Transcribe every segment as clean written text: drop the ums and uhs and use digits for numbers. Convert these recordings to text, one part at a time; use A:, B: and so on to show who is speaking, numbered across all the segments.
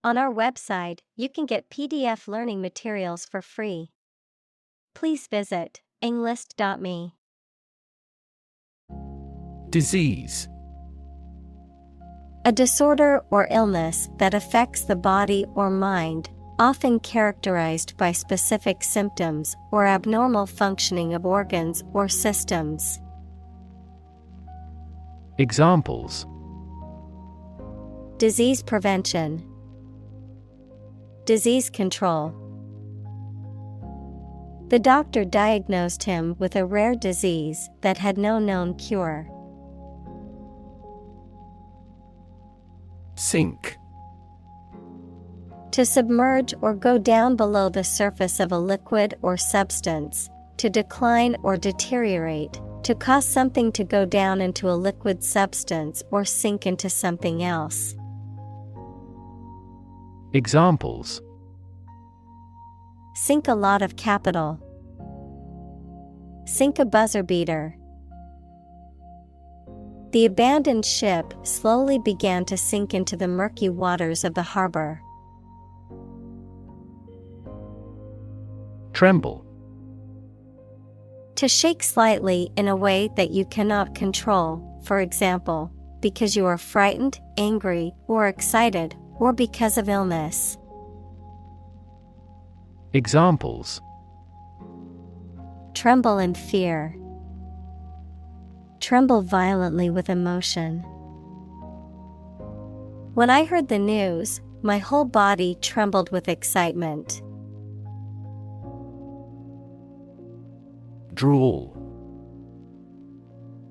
A: On our website, you can get PDF learning materials for free. Please visit englist.me.
B: Disease.
A: A disorder or illness that affects the body or mind, often characterized by specific symptoms or abnormal functioning of organs or systems.
B: Examples:
A: Disease prevention, disease control. The doctor diagnosed him with a rare disease that had no known cure.
B: Sink.
A: To submerge or go down below the surface of a liquid or substance, to decline or deteriorate, to cause something to go down into a liquid substance or sink into something else.
B: Examples:
A: Sink a lot of capital. Sink a buzzer beater. The abandoned ship slowly began to sink into the murky waters of the harbor.
B: Tremble.
A: To shake slightly in a way that you cannot control, for example, because you are frightened, angry, or excited, or because of illness.
B: Examples:
A: Tremble in fear. Tremble violently with emotion. When I heard the news, my whole body trembled with excitement.
B: Drool.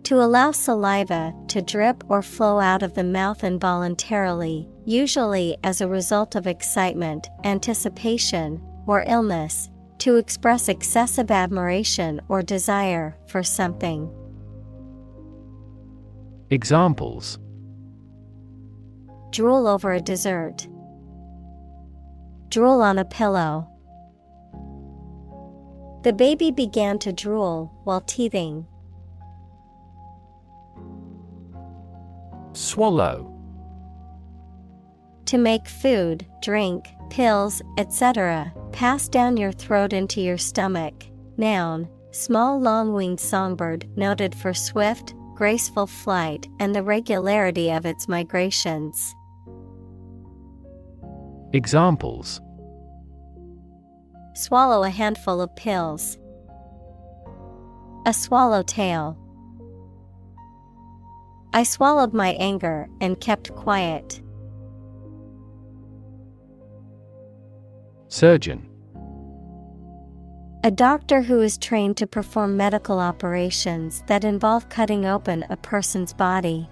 A: To allow saliva to drip or flow out of the mouth involuntarily, usually as a result of excitement, anticipation, or illness, to express excessive admiration or desire for something.
B: Examples:
A: Drool over a dessert. Drool on a pillow. The baby began to drool while teething.
B: Swallow.
A: To make food, drink, pills, etc., pass down your throat into your stomach. Noun, small long-winged songbird noted for swift, graceful flight and the regularity of its migrations.
B: Examples:
A: Swallow a handful of pills. A swallowtail. I swallowed my anger and kept quiet.
B: Surgeon.
A: A doctor who is trained to perform medical operations that involve cutting open a person's body.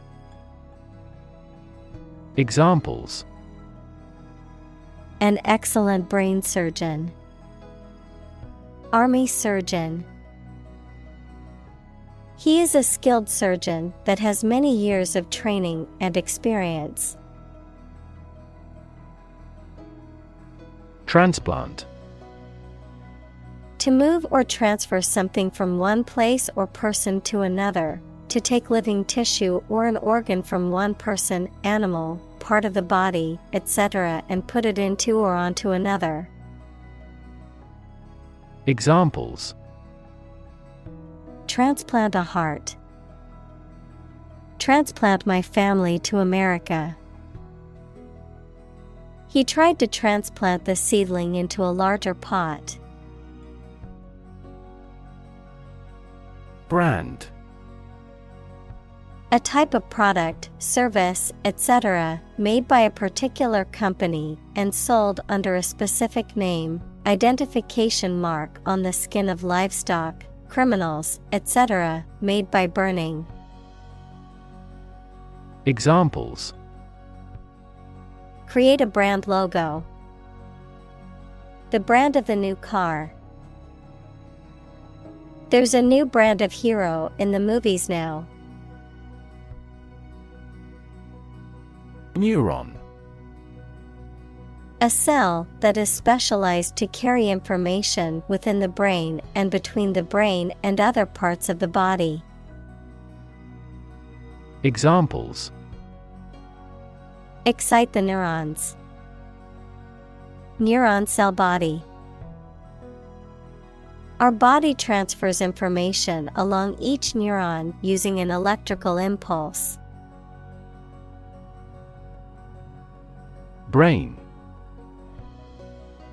B: Examples:
A: An excellent brain surgeon. Army surgeon. He is a skilled surgeon that has many years of training and experience.
B: Transplant.
A: To move or transfer something from one place or person to another, to take living tissue or an organ from one person, animal, part of the body, etc., and put it into or onto another.
B: Examples:
A: Transplant a heart. Transplant my family to America. He tried to transplant the seedling into a larger pot.
B: Brand.
A: A type of product, service, etc., made by a particular company and sold under a specific name, identification mark on the skin of livestock, criminals, etc., made by burning.
B: Examples:
A: Create a brand logo. The brand of the new car. There's a new brand of hero in the movies now.
B: Neuron.
A: A cell that is specialized to carry information within the brain and between the brain and other parts of the body.
B: Examples:
A: Excite the neurons. Neuron cell body. Our body transfers information along each neuron using an electrical impulse.
B: Brain.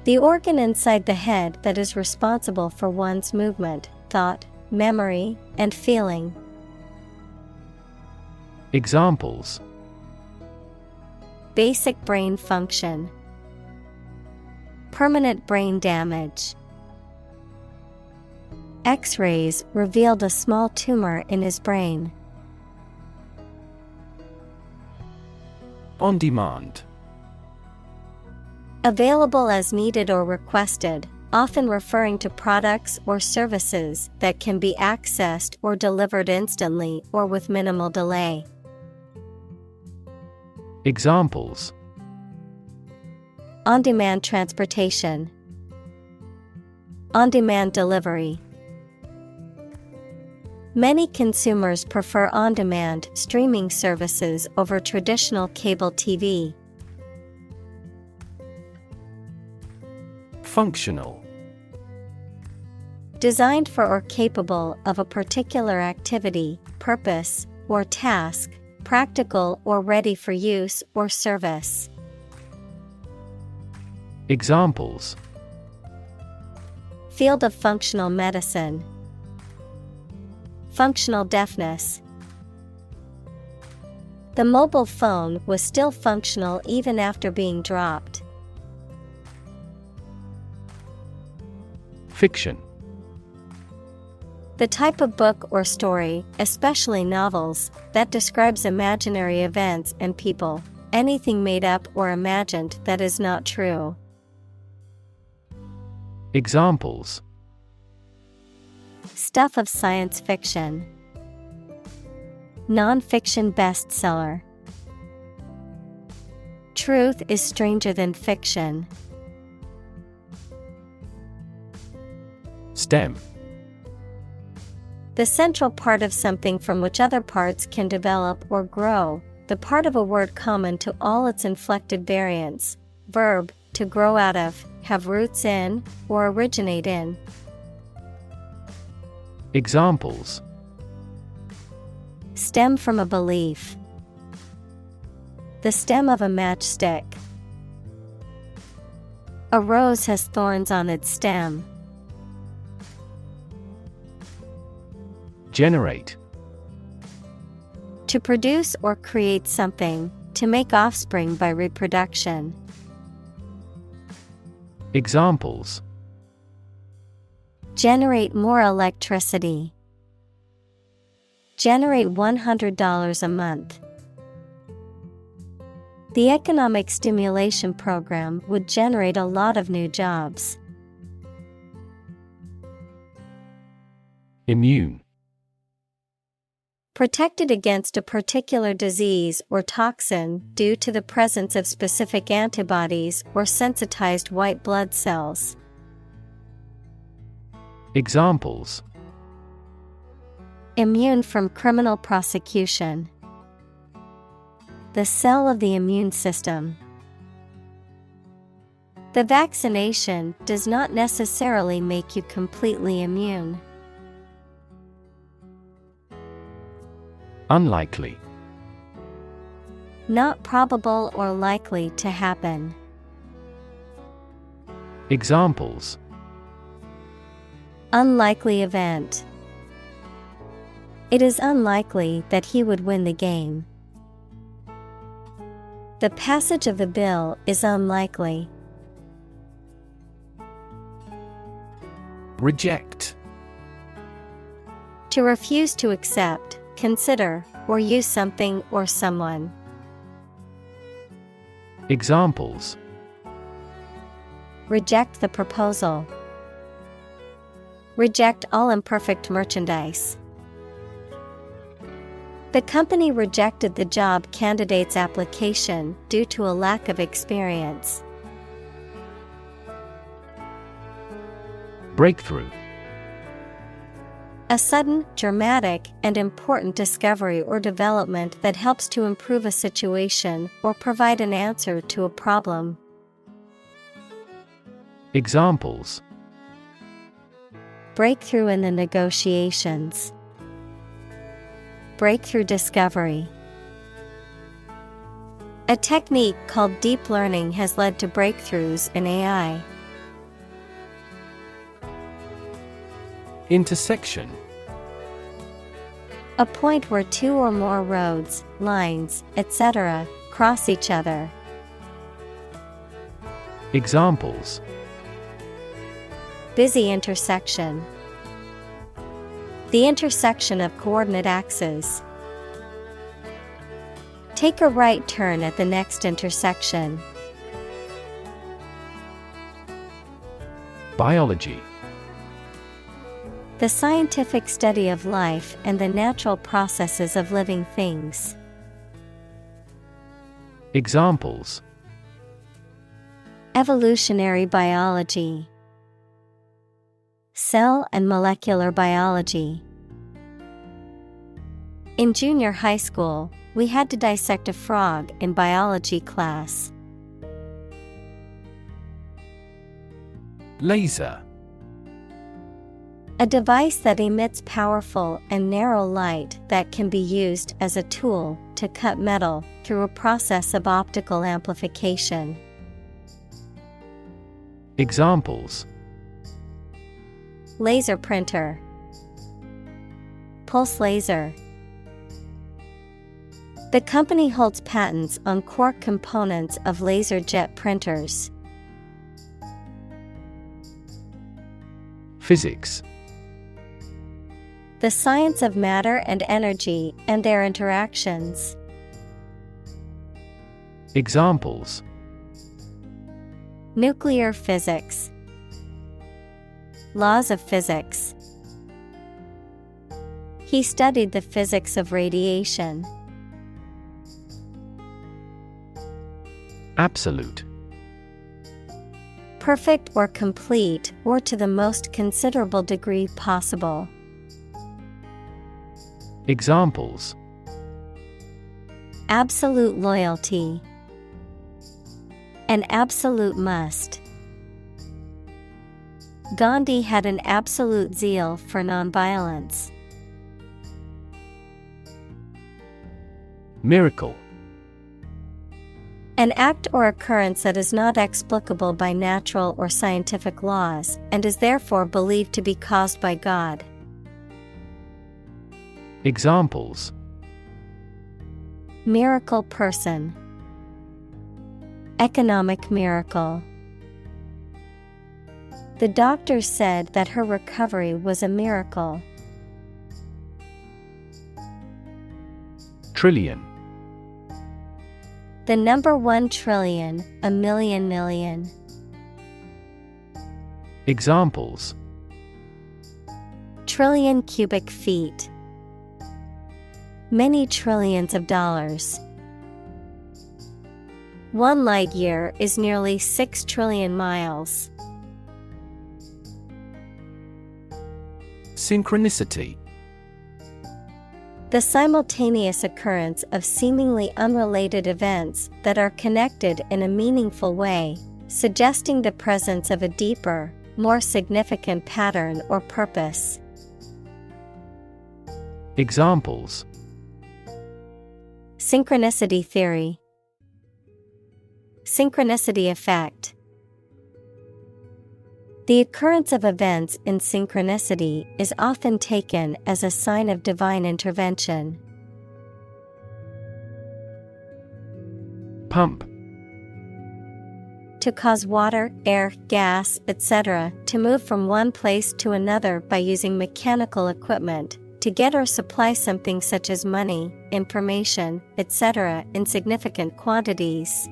A: The organ inside the head that is responsible for one's movement, thought, memory, and feeling.
B: Examples:
A: Basic brain function. Permanent brain damage. X-rays revealed a small tumor in his brain.
B: On demand.
A: Available as needed or requested, often referring to products or services that can be accessed or delivered instantly or with minimal delay.
B: Examples:
A: On-demand transportation. On-demand delivery. Many consumers prefer on-demand streaming services over traditional cable TV.
B: Functional.
A: Designed for or capable of a particular activity, purpose, or task, practical or ready for use or service.
B: Examples:
A: Field of functional medicine. Functional deafness. The mobile phone was still functional even after being dropped.
B: Fiction.
A: The type of book or story, especially novels, that describes imaginary events and people, anything made up or imagined that is not true.
B: Examples:
A: Stuff of science fiction. Non-fiction bestseller. Truth is stranger than fiction.
B: STEM.
A: The central part of something from which other parts can develop or grow, the part of a word common to all its inflected variants. Verb, to grow out of, have roots in, or originate in.
B: Examples:
A: Stem from a belief. The stem of a matchstick. A rose has thorns on its stem.
B: Generate.
A: To produce or create something, to make offspring by reproduction.
B: Examples:
A: Generate more electricity. Generate $100 a month. The economic stimulation program would generate a lot of new jobs.
B: Immune.
A: Protected against a particular disease or toxin due to the presence of specific antibodies or sensitized white blood cells.
B: Examples:
A: Immune from criminal prosecution. The cell of the immune system. The vaccination does not necessarily make you completely immune.
B: Unlikely.
A: Not probable or likely to happen.
B: Examples:
A: Unlikely event. It is unlikely that he would win the game. The passage of the bill is unlikely.
B: Reject.
A: To refuse to accept, consider, or use something or someone.
B: Examples:
A: Reject the proposal. Reject all imperfect merchandise. The company rejected the job candidate's application due to a lack of experience.
B: Breakthrough.
A: A sudden, dramatic, and important discovery or development that helps to improve a situation or provide an answer to a problem.
B: Examples:
A: breakthrough in the negotiations, breakthrough discovery. A technique called deep learning has led to breakthroughs in AI.
B: Intersection:
A: a point where two or more roads, lines, etc., cross each other.
B: Examples:
A: busy intersection, the intersection of coordinate axes. Take a right turn at the next intersection.
B: Biology:
A: the scientific study of life and the natural processes of living things.
B: Examples:
A: evolutionary biology, cell and molecular biology. In junior high school, we had to dissect a frog in biology class.
B: Laser:
A: a device that emits powerful and narrow light that can be used as a tool to cut metal through a process of optical amplification.
B: Examples:
A: laser printer, pulse laser. The company holds patents on core components of laser jet printers.
B: Physics:
A: the science of matter and energy and their interactions.
B: Examples:
A: nuclear physics, laws of physics. He studied the physics of radiation.
B: Absolute:
A: perfect or complete or to the most considerable degree possible.
B: Examples:
A: absolute loyalty, an absolute must. Gandhi had an absolute zeal for nonviolence.
B: Miracle:
A: an act or occurrence that is not explicable by natural or scientific laws, and is therefore believed to be caused by God.
B: Examples:
A: miracle person, economic miracle. The doctor said that her recovery was a miracle.
B: Trillion:
A: the number 1 trillion, a million million.
B: Examples:
A: trillion cubic feet, many trillions of dollars. 1 light year is nearly 6 trillion miles.
B: Synchronicity:
A: the simultaneous occurrence of seemingly unrelated events that are connected in a meaningful way, suggesting the presence of a deeper, more significant pattern or purpose.
B: Examples:
A: synchronicity theory, synchronicity effect. The occurrence of events in synchronicity is often taken as a sign of divine intervention.
B: Pump:
A: to cause water, air, gas, etc. to move from one place to another by using mechanical equipment, to get or supply something such as money, information, etc. in significant quantities.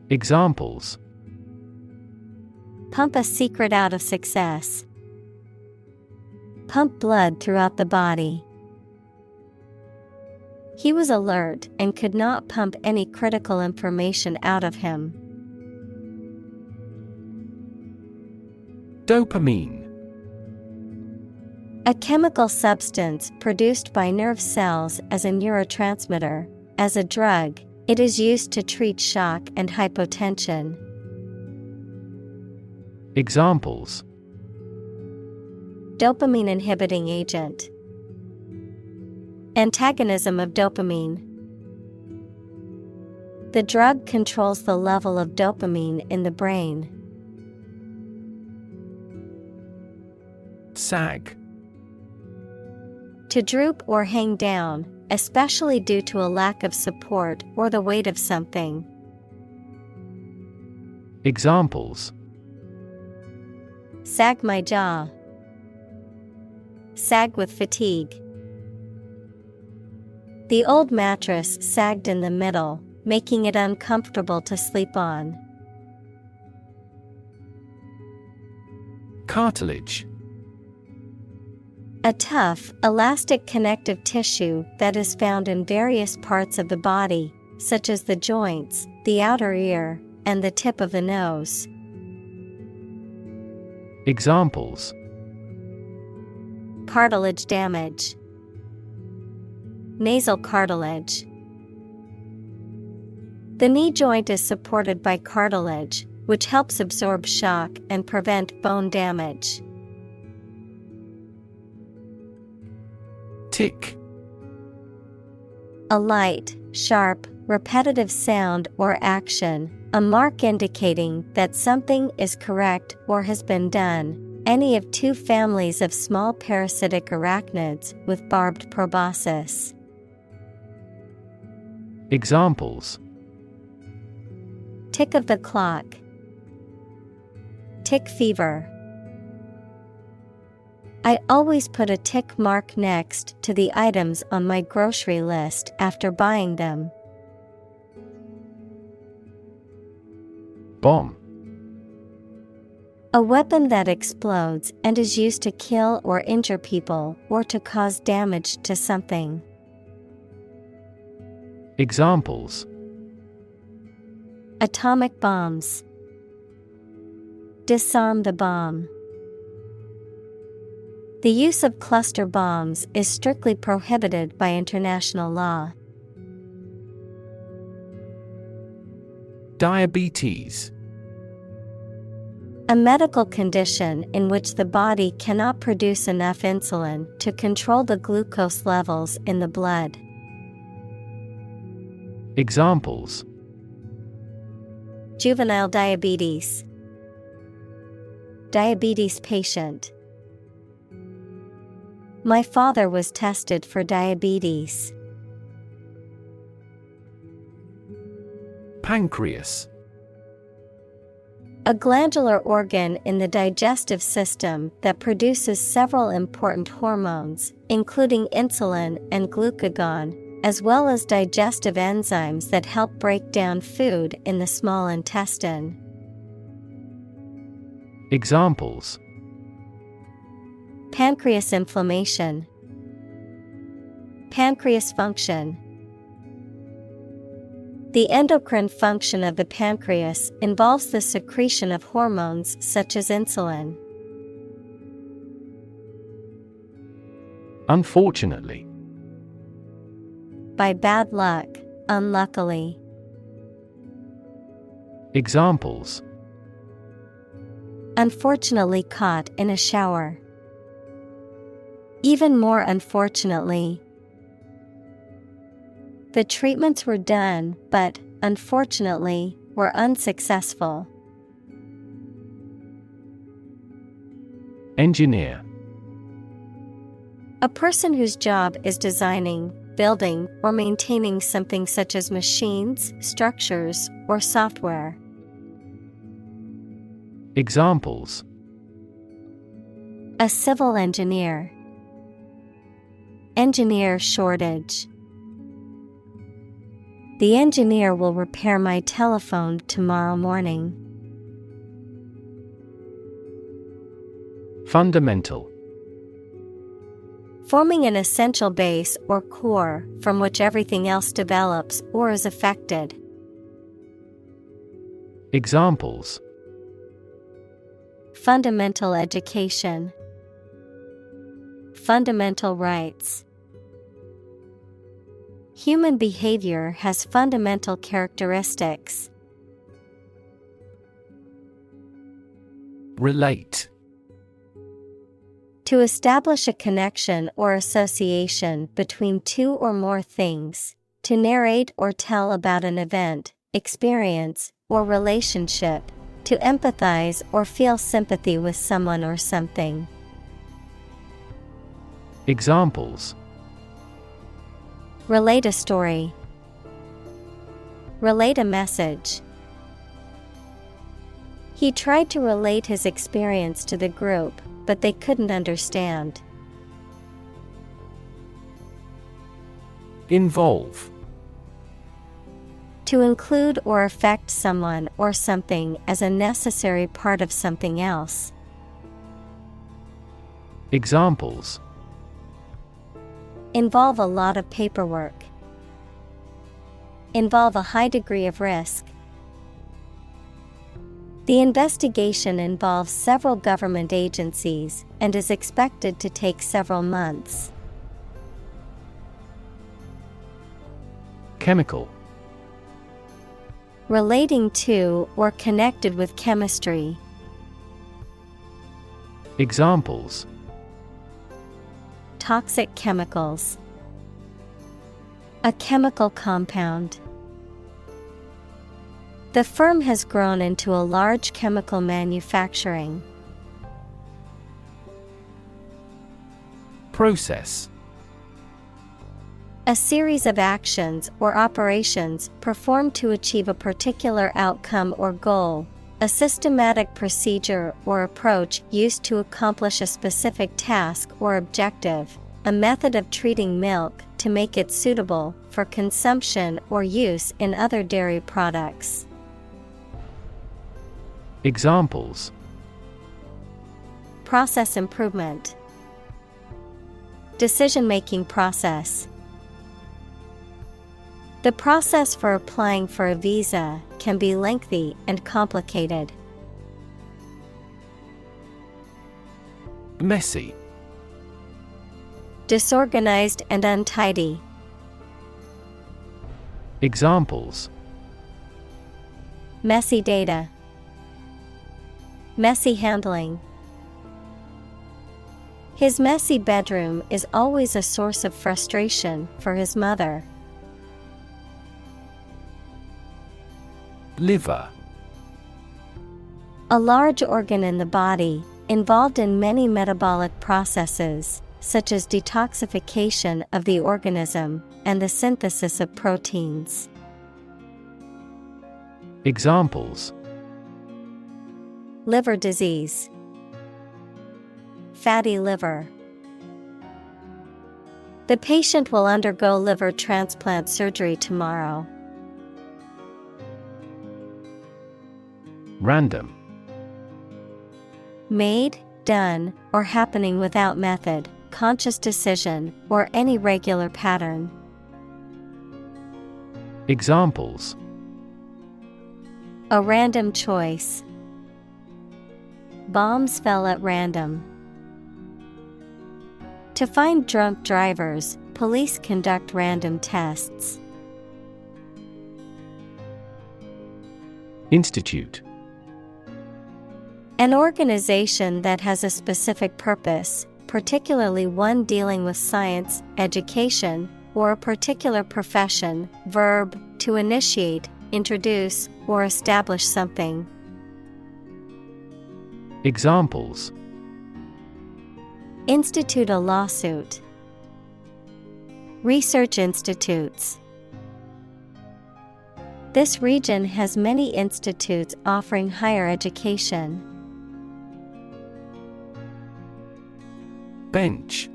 B: Examples:
A: pump a secret out of success. Pump blood throughout the body. He was alert and could not pump any critical information out of him.
B: Dopamine:
A: a chemical substance produced by nerve cells as a neurotransmitter. As a drug, it is used to treat shock and hypotension.
B: Examples:
A: dopamine inhibiting agent, antagonism of dopamine. The drug controls the level of dopamine in the brain.
B: Sag.
A: To droop or hang down, especially due to a lack of support or the weight of something.
B: Examples:
A: sag my jaw, sag with fatigue. The old mattress sagged in the middle, making it uncomfortable to sleep on.
B: Cartilage.
A: A tough, elastic connective tissue that is found in various parts of the body, such as the joints, the outer ear, and the tip of the nose.
B: Examples:
A: cartilage damage, nasal cartilage. The knee joint is supported by cartilage, which helps absorb shock and prevent bone damage.
B: Tick.
A: A light, sharp, repetitive sound or action, a mark indicating that something is correct or has been done. Any of two families of small parasitic arachnids with barbed proboscis.
B: Examples:
A: tick of the clock, tick fever. I always put a tick mark next to the items on my grocery list after buying them.
B: Bomb.
A: A weapon that explodes and is used to kill or injure people or to cause damage to something.
B: Examples:
A: atomic bombs, disarm the bomb. The use of cluster bombs is strictly prohibited by international law.
B: Diabetes.
A: A medical condition in which the body cannot produce enough insulin to control the glucose levels in the blood.
B: Examples:
A: juvenile diabetes, diabetes patient. My father was tested for diabetes.
B: Pancreas.
A: A glandular organ in the digestive system that produces several important hormones, including insulin and glucagon, as well as digestive enzymes that help break down food in the small intestine.
B: Examples:
A: pancreas inflammation, pancreas function. The endocrine function of the pancreas involves the secretion of hormones such as insulin.
B: Unfortunately.
A: By bad luck, unluckily.
B: Examples:
A: unfortunately caught in a shower. Even more unfortunately. The treatments were done, but, unfortunately, were unsuccessful.
B: Engineer.
A: A person whose job is designing, building, or maintaining something such as machines, structures, or software.
B: Examples:
A: a civil engineer, engineer shortage. The engineer will repair my telephone tomorrow morning.
B: Fundamental.
A: Forming an essential base or core from which everything else develops or is affected.
B: Examples:
A: fundamental education, fundamental rights. Human behavior has fundamental characteristics.
B: Relate.
A: To establish a connection or association between two or more things. To narrate or tell about an event, experience, or relationship. To empathize or feel sympathy with someone or something.
B: Examples:
A: Relate a story. Relate a message. He tried to relate his experience to the group, but they couldn't understand.
B: Involve.
A: To include or affect someone or something as a necessary part of something else.
B: Examples:
A: Involve a lot of paperwork. Involve a high degree of risk. The investigation involves several government agencies and is expected to take several months.
B: Chemical.
A: Relating to or connected with chemistry.
B: Examples:
A: Toxic chemicals. A chemical compound. The firm has grown into a large chemical manufacturing.
B: Process.
A: A series of actions or operations performed to achieve a particular outcome or goal. A systematic procedure or approach used to accomplish a specific task or objective. A method of treating milk to make it suitable for consumption or use in other dairy products.
B: Examples:
A: Process improvement. Decision-making process. The process for applying for a visa can be lengthy and complicated.
B: Messy.
A: Disorganized and untidy.
B: Examples:
A: Messy data. Messy handling. His messy bedroom is always a source of frustration for his mother.
B: Liver.
A: A large organ in the body, involved in many metabolic processes, such as detoxification of the organism and the synthesis of proteins.
B: Examples:
A: Liver disease. Fatty liver. The patient will undergo liver transplant surgery tomorrow.
B: Random.
A: Made, done, or happening without method, conscious decision, or any regular pattern.
B: Examples:
A: A random choice. Bombs fell at random. To find drunk drivers, police conduct random tests.
B: Institute.
A: An organization that has a specific purpose, particularly one dealing with science, education, or a particular profession. Verb, to initiate, introduce, or establish something.
B: Examples:
A: Institute a lawsuit. Research institutes. This region has many institutes offering higher education.
B: Bench.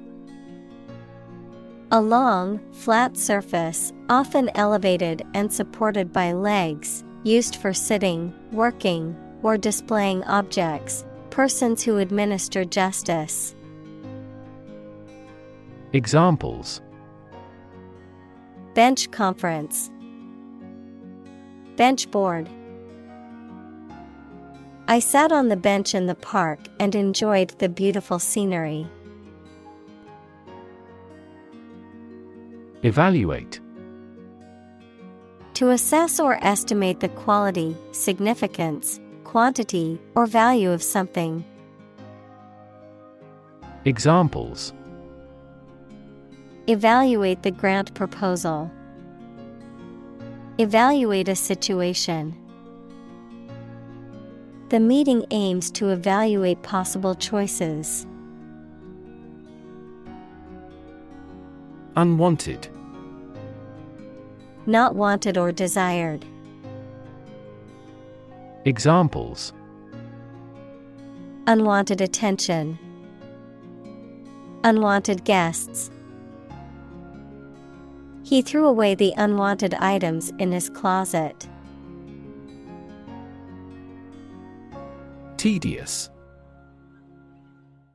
A: A long, flat surface, often elevated and supported by legs, used for sitting, working, or displaying objects. Persons who administer justice.
B: Examples:
A: Bench conference. Bench board. I sat on the bench in the park and enjoyed the beautiful scenery.
B: Evaluate.
A: To assess or estimate the quality, significance, quantity or value of something.
B: Examples:
A: Evaluate the grant proposal. Evaluate a situation. The meeting aims to evaluate possible choices.
B: Unwanted.
A: Not wanted or desired.
B: Examples:
A: Unwanted attention. Unwanted guests. He threw away the unwanted items in his closet.
B: Tedious.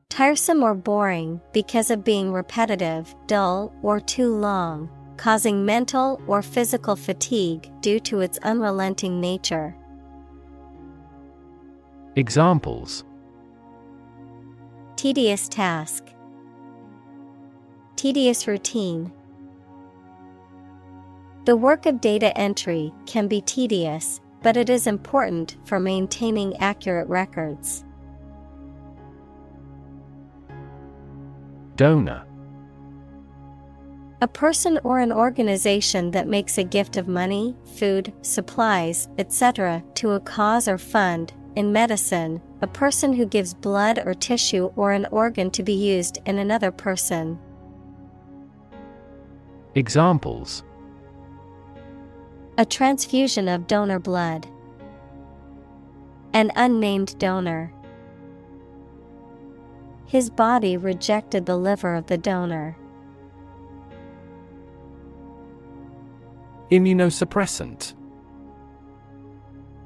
A: Tiresome or boring because of being repetitive, dull, or too long, causing mental or physical fatigue due to its unrelenting nature.
B: Examples:
A: Tedious task. Tedious routine. The work of data entry can be tedious, but it is important for maintaining accurate records.
B: Donor.
A: A person or an organization that makes a gift of money, food, supplies, etc. to a cause or fund. In medicine, a person who gives blood or tissue or an organ to be used in another person.
B: Examples:
A: A transfusion of donor blood. An unnamed donor. His body rejected the liver of the donor.
B: Immunosuppressant.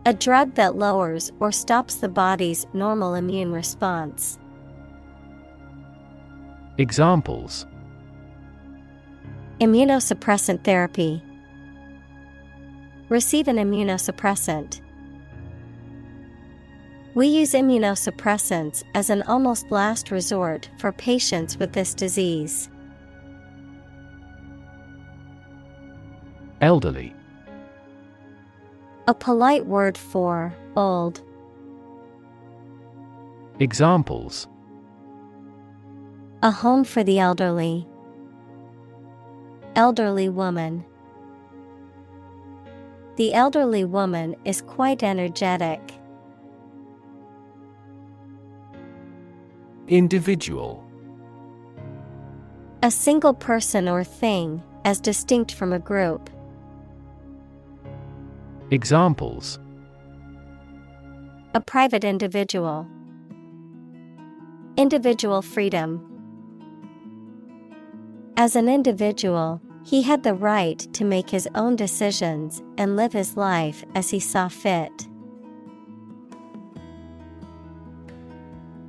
A: A drug that lowers or stops the body's normal immune response.
B: Examples:
A: Immunosuppressant therapy. Receive an immunosuppressant. We use immunosuppressants as an almost last resort for patients with this disease.
B: Elderly.
A: A polite word for old.
B: Examples:
A: A home for the elderly. Elderly woman. The elderly woman is quite energetic.
B: Individual.
A: A single person or thing, as distinct from a group.
B: Examples:
A: A private individual. Individual freedom. As an individual, he had the right to make his own decisions and live his life as he saw fit.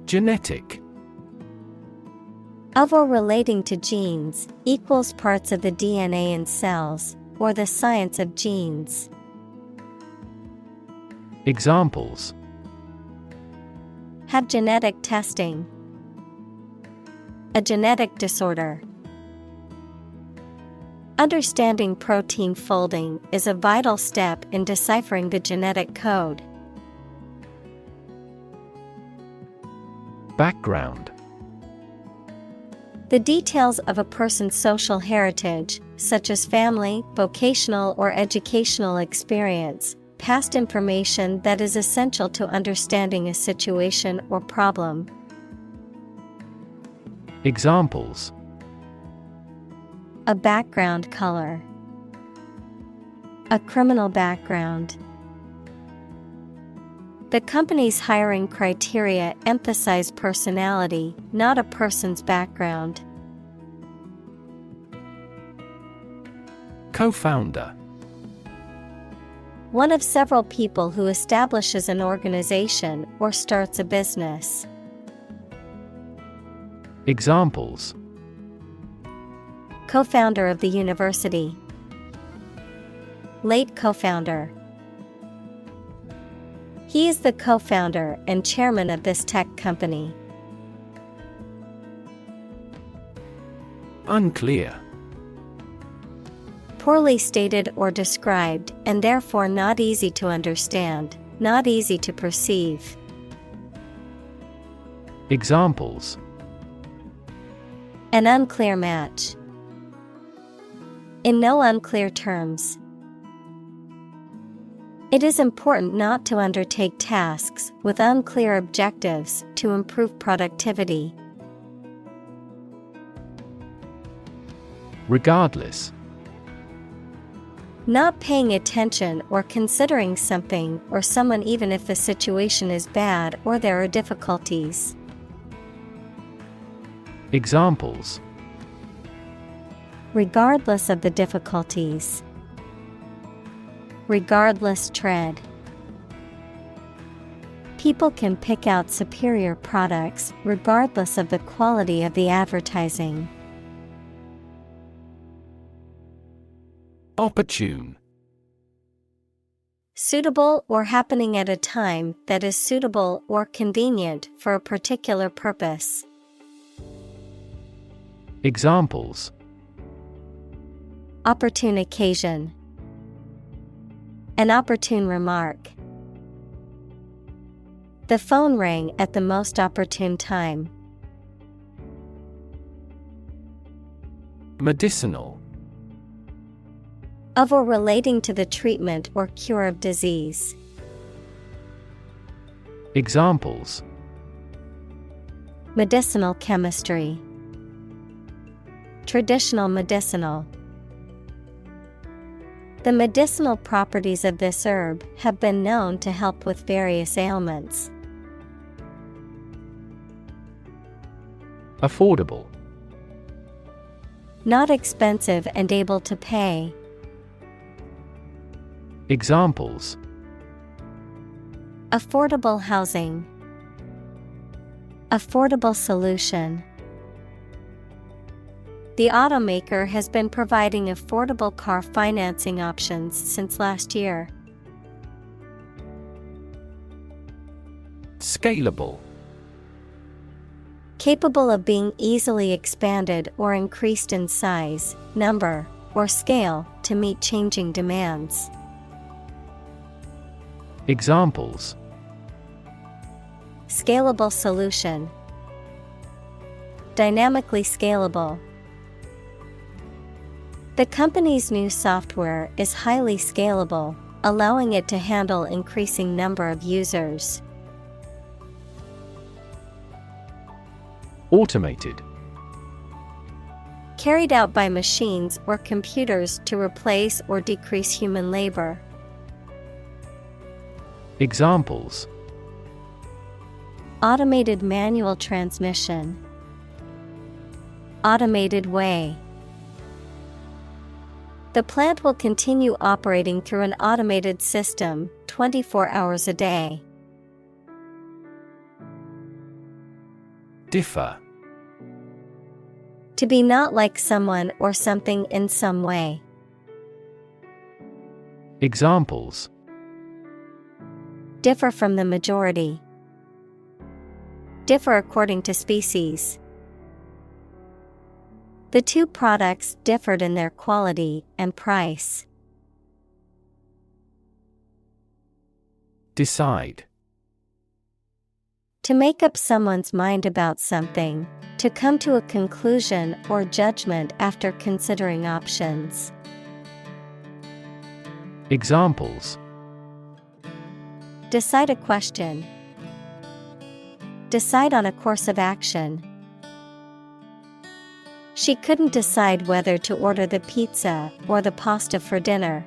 B: Genetic.
A: Of or relating to genes, equals parts of the DNA in cells, or the science of genes.
B: Examples:
A: Have genetic testing. A genetic disorder. Understanding protein folding is a vital step in deciphering the genetic code.
B: Background.
A: The details of a person's social heritage, such as family, vocational or educational experience, past information that is essential to understanding a situation or problem.
B: Examples:
A: A background color. A criminal background. The company's hiring criteria emphasize personality, not a person's background.
B: Co-founder.
A: One of several people who establishes an organization or starts a business.
B: Examples:
A: Co-founder of the university. Late co-founder. He is the co-founder and chairman of this tech company.
B: Unclear.
A: Poorly stated or described, and therefore not easy to understand, not easy to perceive.
B: Examples:
A: An unclear match. In no unclear terms. It is important not to undertake tasks with unclear objectives to improve productivity.
B: Regardless.
A: Not paying attention or considering something or someone even if the situation is bad or there are difficulties.
B: Examples:
A: Regardless of the difficulties. Regardless tread. People can pick out superior products regardless of the quality of the advertising.
B: Opportune.
A: Suitable or happening at a time that is suitable or convenient for a particular purpose.
B: Examples:
A: Opportune occasion. An opportune remark. The phone rang at the most opportune time.
B: Medicinal.
A: Of or relating to the treatment or cure of disease.
B: Examples:
A: Medicinal chemistry. Traditional medicinal. The medicinal properties of this herb have been known to help with various ailments.
B: Affordable.
A: Not expensive and able to pay.
B: Examples:
A: Affordable housing. Affordable solution. The automaker has been providing affordable car financing options since last year.
B: Scalable.
A: Capable of being easily expanded or increased in size, number, or scale to meet changing demands.
B: Examples:
A: Scalable solution. Dynamically scalable. The company's new software is highly scalable, allowing it to handle increasing number of users.
B: Automated.
A: Carried out by machines or computers to replace or decrease human labor.
B: Examples:
A: Automated manual transmission. Automated way. The plant will continue operating through an automated system 24 hours a day.
B: Differ.
A: To be not like someone or something in some way.
B: Examples:
A: Differ from the majority. Differ according to species. The two products differed in their quality and price.
B: Decide.
A: To make up someone's mind about something, to come to a conclusion or judgment after considering options.
B: Examples:
A: Decide a question. Decide on a course of action. She couldn't decide whether to order the pizza or the pasta for dinner.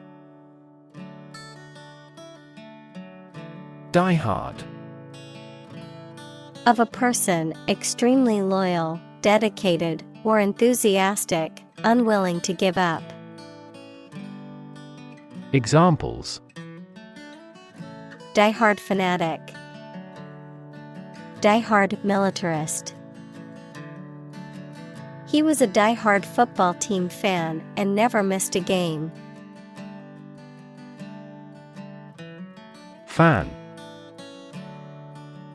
B: Die hard.
A: Of a person extremely loyal, dedicated, or enthusiastic, unwilling to give up.
B: Examples:
A: Die-hard fanatic. Die-hard militarist. He was a die-hard football team fan and never missed a game.
B: Fan.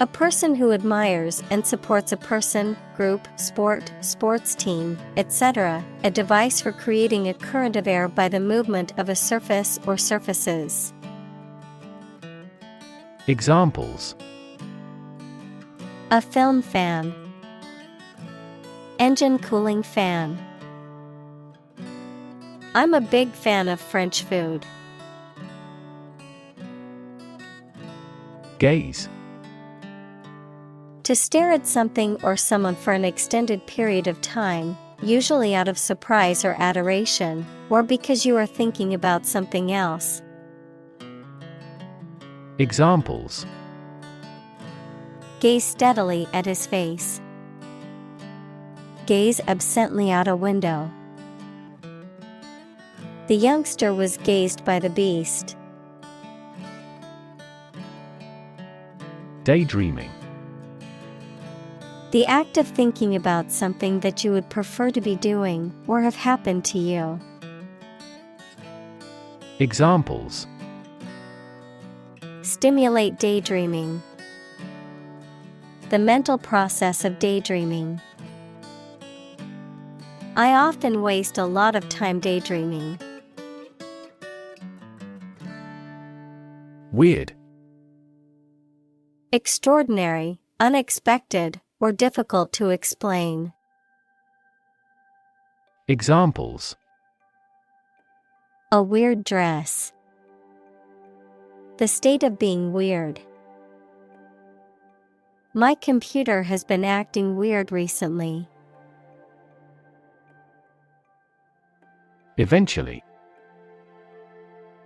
A: A person who admires and supports a person, group, sport, sports team, etc., a device for creating a current of air by the movement of a surface or surfaces.
B: Examples:
A: a film fan, engine cooling fan. I'm a big fan of French food.
B: Gaze.
A: To stare at something or someone for an extended period of time, usually out of surprise or adoration, or because you are thinking about something else.
B: Examples:
A: Gaze steadily at his face. Gaze absently out a window. The youngster was gazed by the beast.
B: Daydreaming.
A: The act of thinking about something that you would prefer to be doing or have happened to you.
B: Examples:
A: Stimulate daydreaming. The mental process of daydreaming. I often waste a lot of time daydreaming.
B: Weird.
A: Extraordinary, unexpected, or difficult to explain.
B: Examples:
A: A weird dress. The state of being weird. My computer has been acting weird recently.
B: Eventually.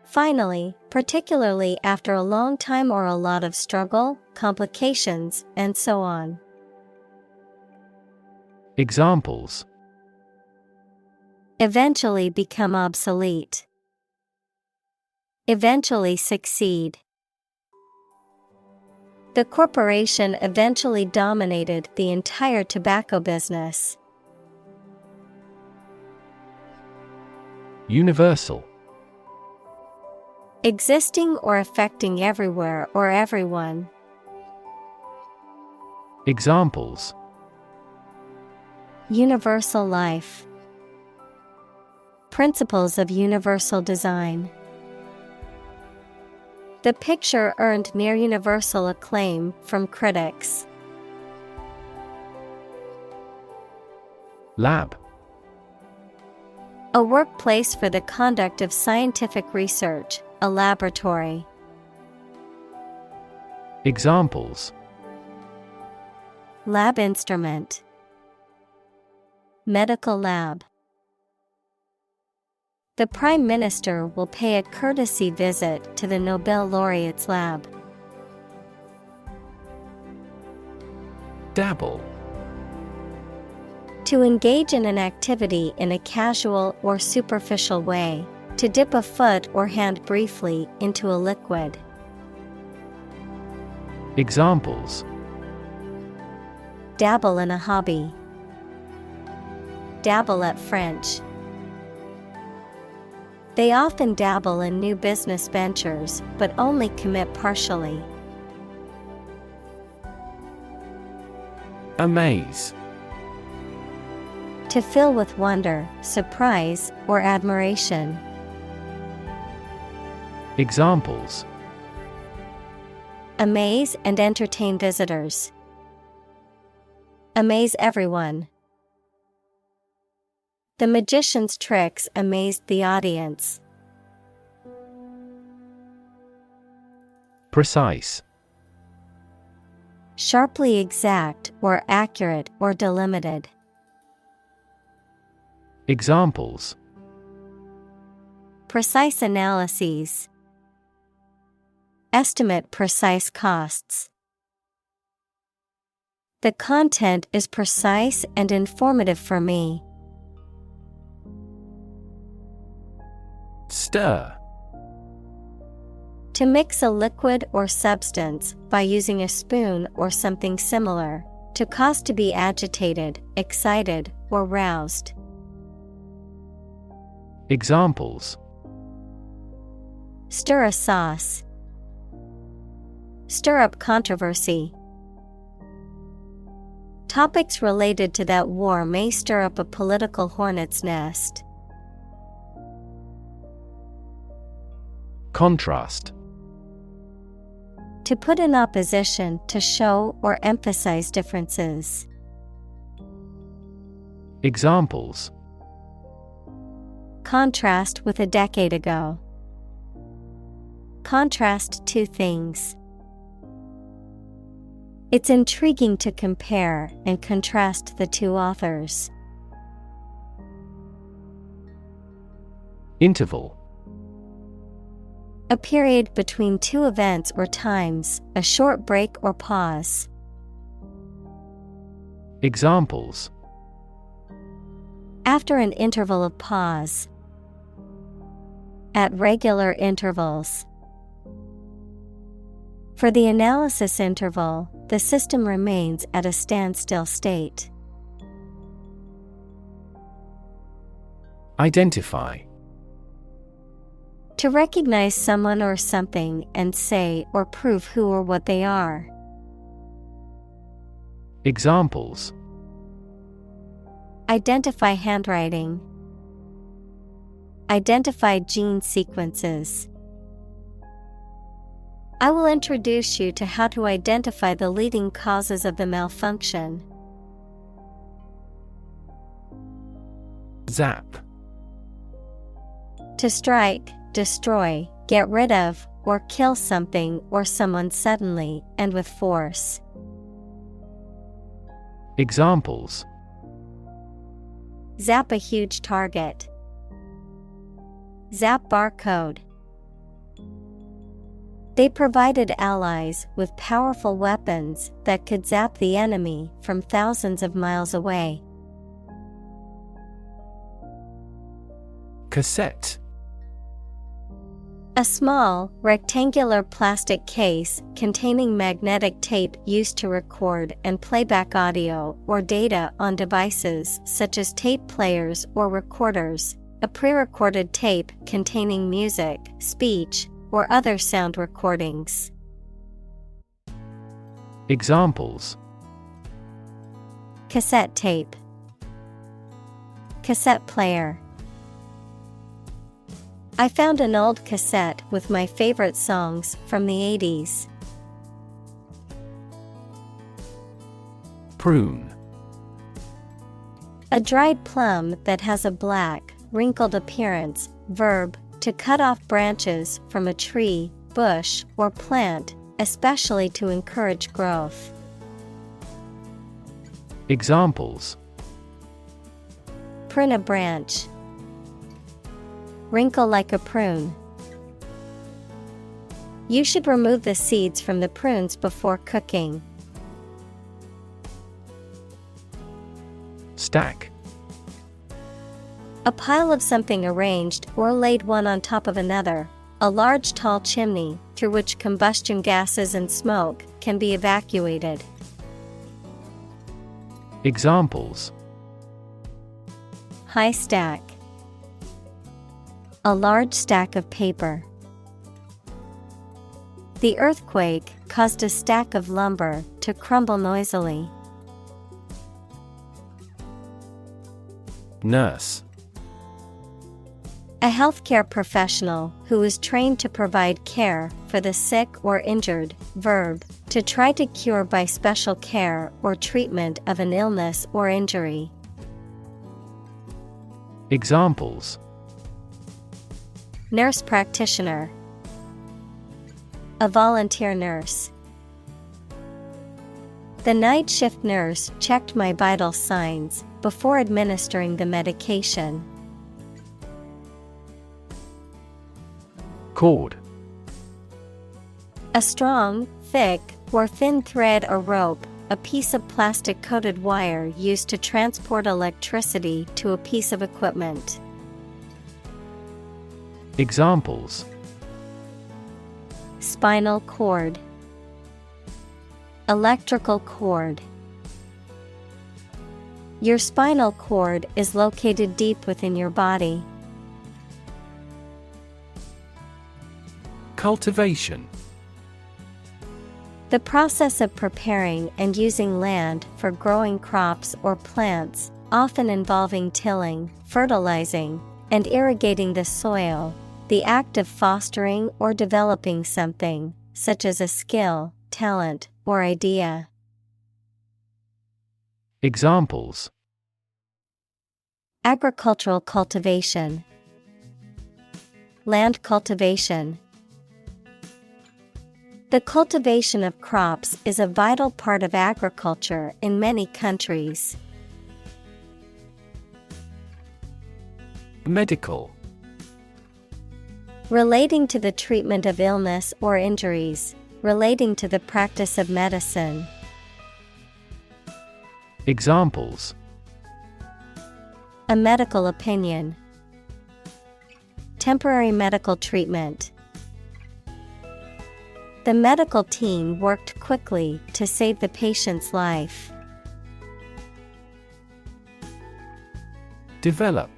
A: Finally, particularly after a long time or a lot of struggle, complications, and so on.
B: Examples:
A: Eventually become obsolete. Eventually succeed. The corporation eventually dominated the entire tobacco business.
B: Universal.
A: Existing or affecting everywhere or everyone.
B: Examples:
A: Universal life. Principles of universal design. The picture earned near universal acclaim from critics.
B: Lab.
A: A workplace for the conduct of scientific research, a laboratory.
B: Examples:
A: Lab instrument. Medical lab. The Prime Minister will pay a courtesy visit to the Nobel laureate's lab.
B: Dabble.
A: To engage in an activity in a casual or superficial way. To dip a foot or hand briefly into a liquid.
B: Examples:
A: Dabble in a hobby. Dabble at French. They often dabble in new business ventures, but only commit partially.
B: Amaze.
A: To fill with wonder, surprise, or admiration.
B: Examples:
A: Amaze and entertain visitors. Amaze everyone. The magician's tricks amazed the audience.
B: Precise.
A: Sharply exact or accurate or delimited.
B: Examples:
A: Precise analyses. Estimate precise costs. The content is precise and informative for me.
B: Stir.
A: To mix a liquid or substance by using a spoon or something similar. To cause to be agitated, excited, or roused.
B: Examples:
A: Stir a sauce. Stir up controversy. Topics related to that war may stir up a political hornet's nest.
B: Contrast.
A: To put in opposition to show or emphasize differences.
B: Examples:
A: Contrast with a decade ago. Contrast two things. It's intriguing to compare and contrast the two authors.
B: Interval:
A: A period between two events or times, a short break or pause.
B: Examples:
A: After an interval of pause. At regular intervals. For the analysis interval, the system remains at a standstill state.
B: Identify:
A: To recognize someone or something and say or prove who or what they are.
B: Examples:
A: Identify handwriting. Identify gene sequences. I will introduce you to how to identify the leading causes of the malfunction.
B: Zap:
A: To strike, destroy, get rid of, or kill something or someone suddenly and with force.
B: Examples:
A: Zap a huge target. Zap barcode. They provided allies with powerful weapons that could zap the enemy from thousands of miles away.
B: Cassette:
A: A small, rectangular plastic case containing magnetic tape used to record and playback audio or data on devices such as tape players or recorders, a pre-recorded tape containing music, speech, or other sound recordings.
B: Examples:
A: Cassette tape. Cassette player. I found an old cassette with my favorite songs from the 80s.
B: Prune:
A: A dried plum that has a black, wrinkled appearance. Verb, to cut off branches from a tree, bush, or plant, especially to encourage growth.
B: Examples:
A: Prune a branch. Wrinkle like a prune. You should remove the seeds from the prunes before cooking.
B: Stack:
A: A pile of something arranged or laid one on top of another, a large tall chimney through which combustion gases and smoke can be evacuated.
B: Examples:
A: High stack. A large stack of paper. The earthquake caused a stack of lumber to crumble noisily.
B: Nurse:
A: A healthcare professional who is trained to provide care for the sick or injured. Verb, to try to cure by special care or treatment of an illness or injury.
B: Examples:
A: Nurse practitioner. A volunteer nurse. The night shift nurse checked my vital signs before administering the medication.
B: Cord:
A: A strong, thick, or thin thread or rope, a piece of plastic-coated wire used to transport electricity to a piece of equipment.
B: Examples:
A: Spinal cord. Electrical cord. Your spinal cord is located deep within your body.
B: Cultivation:
A: The process of preparing and using land for growing crops or plants, often involving tilling, fertilizing, and irrigating the soil, the act of fostering or developing something, such as a skill, talent, or idea.
B: Examples:
A: Agricultural cultivation, land cultivation. The cultivation of crops is a vital part of agriculture in many countries.
B: Medical.
A: Relating to the treatment of illness or injuries, relating to the practice of medicine.
B: Examples:
A: A medical opinion, temporary medical treatment. The medical team worked quickly to save the patient's life.
B: Develop.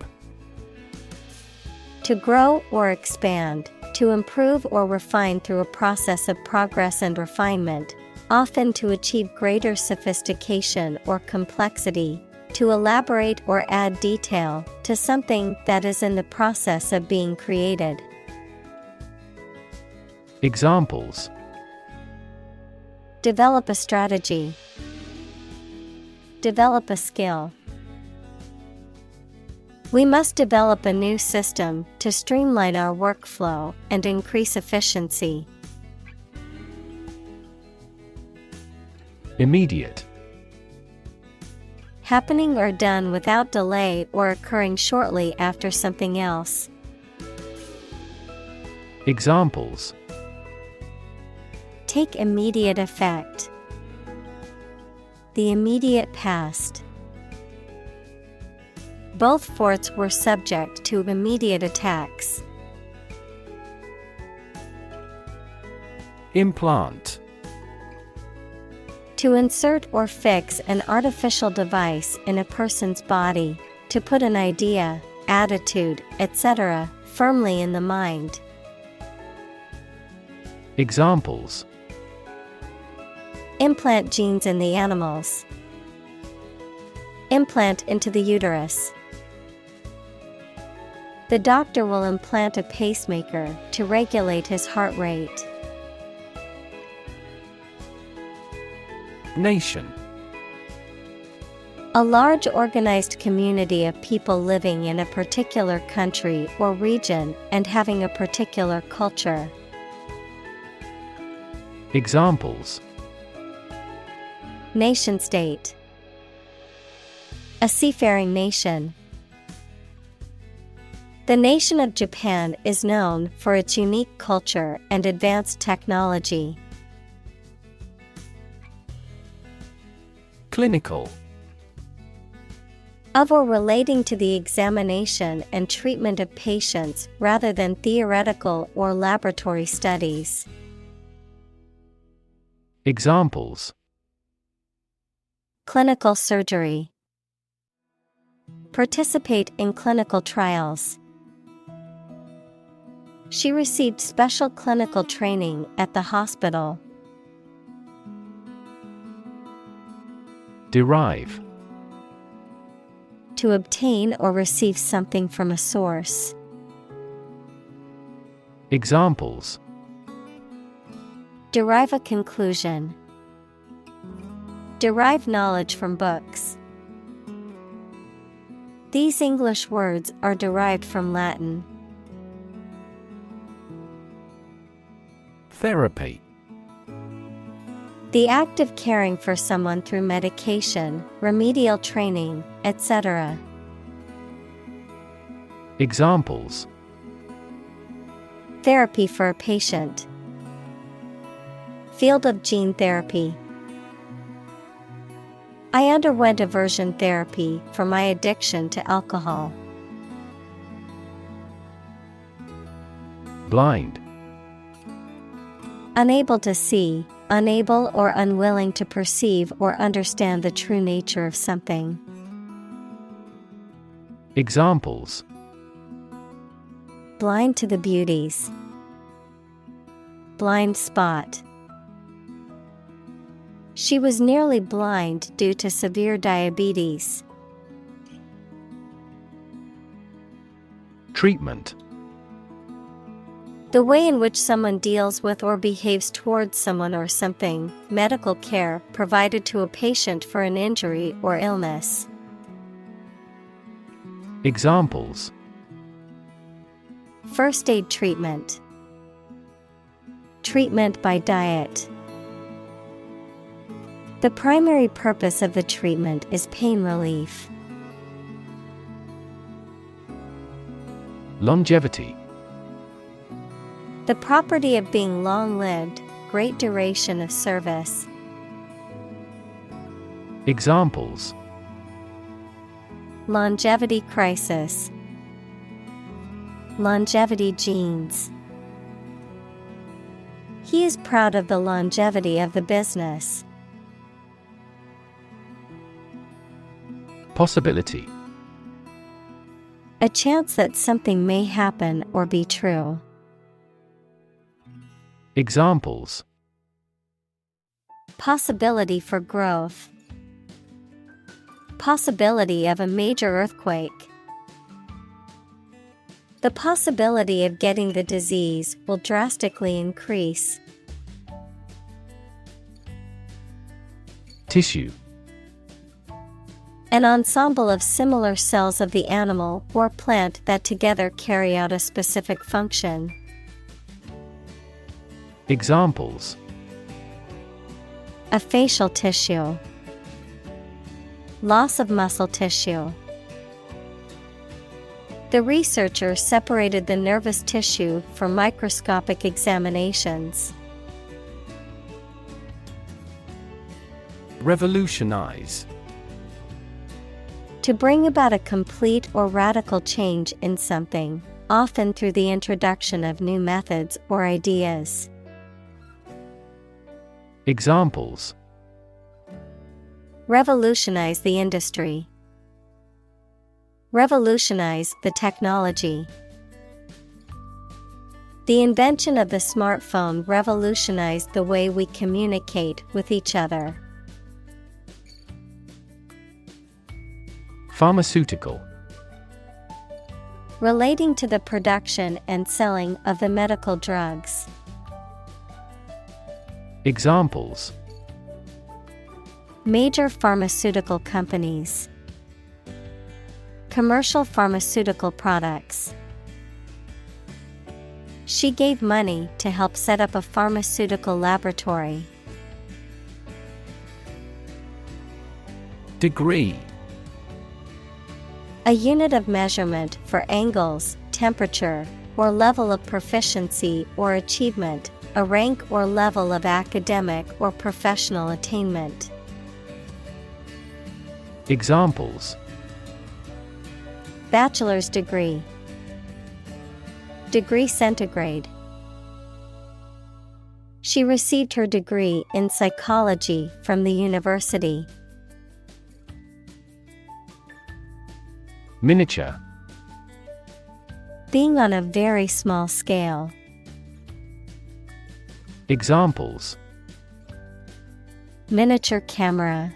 A: To grow or expand, to improve or refine through a process of progress and refinement, often to achieve greater sophistication or complexity, to elaborate or add detail to something that is in the process of being created.
B: Examples:
A: Develop a strategy. Develop a skill. We must develop a new system to streamline our workflow and increase efficiency.
B: Immediate.
A: Happening or done without delay or occurring shortly after something else.
B: Examples:
A: Take immediate effect. The immediate past. Both forts were subject to immediate attacks.
B: Implant.
A: To insert or fix an artificial device in a person's body, to put an idea, attitude, etc., firmly in the mind.
B: Examples:
A: Implant genes in the animals. Implant into the uterus. The doctor will implant a pacemaker to regulate his heart rate.
B: Nation.
A: A large organized community of people living in a particular country or region and having a particular culture.
B: Examples:
A: Nation-state. A seafaring nation. The nation of Japan is known for its unique culture and advanced technology.
B: Clinical.
A: Of or relating to the examination and treatment of patients rather than theoretical or laboratory studies.
B: Examples:
A: Clinical surgery. Participate in clinical trials. She received special clinical training at the hospital.
B: Derive.
A: To obtain or receive something from a source.
B: Examples:
A: Derive a conclusion. Derive knowledge from books. These English words are derived from Latin.
B: Therapy.
A: The act of caring for someone through medication, remedial training, etc.
B: Examples:
A: Therapy for a patient. Field of gene therapy. I underwent aversion therapy for my addiction to alcohol.
B: Blind.
A: Unable to see, unable or unwilling to perceive or understand the true nature of something.
B: Examples:
A: Blind to the beauties. Blind spot. She was nearly blind due to severe diabetes.
B: Treatment.
A: The way in which someone deals with or behaves towards someone or something, medical care provided to a patient for an injury or illness.
B: Examples:
A: First aid treatment. Treatment by diet. The primary purpose of the treatment is pain relief.
B: Longevity.
A: The property of being long-lived, great duration of service.
B: Examples:
A: Longevity crisis. Longevity genes. He is proud of the longevity of the business.
B: Possibility.
A: A chance that something may happen or be true.
B: Examples:
A: Possibility for growth. Possibility of a major earthquake. The possibility of getting the disease will drastically increase.
B: Tissue.
A: An ensemble of similar cells of the animal or plant that together carry out a specific function.
B: Examples:
A: A facial tissue. Loss of muscle tissue. The researcher separated the nervous tissue for microscopic examinations.
B: Revolutionize.
A: To bring about a complete or radical change in something, often through the introduction of new methods or ideas.
B: Examples:
A: Revolutionize the industry. Revolutionize the technology. The invention of the smartphone revolutionized the way we communicate with each other.
B: Pharmaceutical.
A: Relating to the production and selling of the medical drugs.
B: Examples:
A: Major pharmaceutical companies. Commercial pharmaceutical products. She gave money to help set up a pharmaceutical laboratory.
B: Degree.
A: A unit of measurement for angles, temperature, or level of proficiency or achievement, a rank or level of academic or professional attainment.
B: Examples:
A: Bachelor's degree. Degree centigrade. She received her degree in psychology from the university.
B: Miniature.
A: Being on a very small scale.
B: Examples:
A: Miniature camera.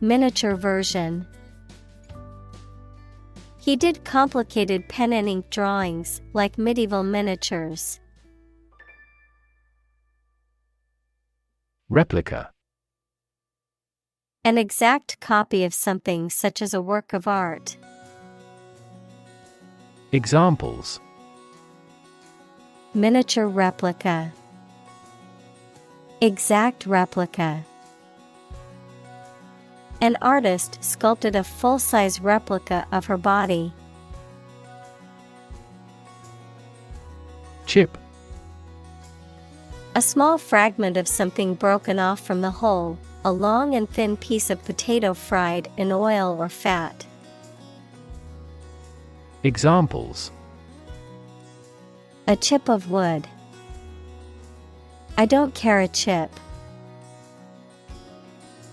A: Miniature version. He did complicated pen and ink drawings like medieval miniatures.
B: Replica.
A: An exact copy of something such as a work of art.
B: Examples:
A: Miniature replica. Exact replica. An artist sculpted a full-size replica of her body.
B: Chip.
A: A small fragment of something broken off from the whole, a long and thin piece of potato fried in oil or fat.
B: Examples:
A: A chip of wood. I don't care a chip.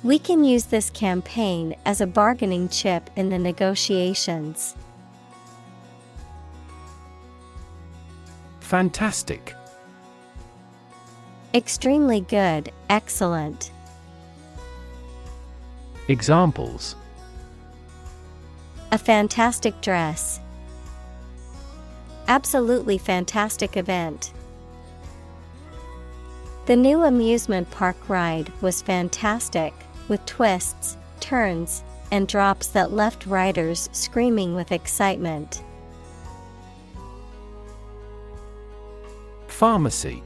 A: We can use this campaign as a bargaining chip in the negotiations.
B: Fantastic.
A: Extremely good, excellent.
B: Examples:
A: A fantastic dress. Absolutely fantastic event. The new amusement park ride was fantastic, with twists, turns, and drops that left riders screaming with excitement.
B: Pharmacy.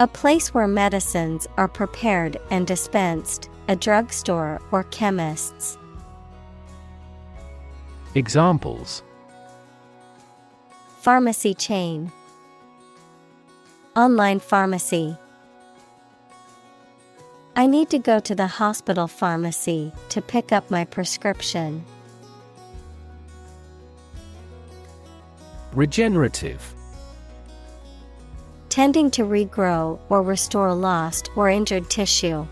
A: A place where medicines are prepared and dispensed, a drugstore or chemist's.
B: Examples:
A: Pharmacy chain. Online pharmacy. I need to go to the hospital pharmacy to pick up my prescription.
B: Regenerative.
A: Tending to regrow or restore lost or injured tissue.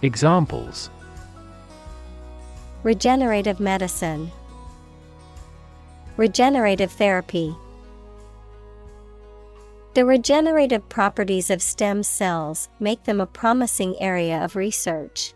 B: Examples:
A: Regenerative medicine. Regenerative therapy. The regenerative properties of stem cells make them a promising area of research.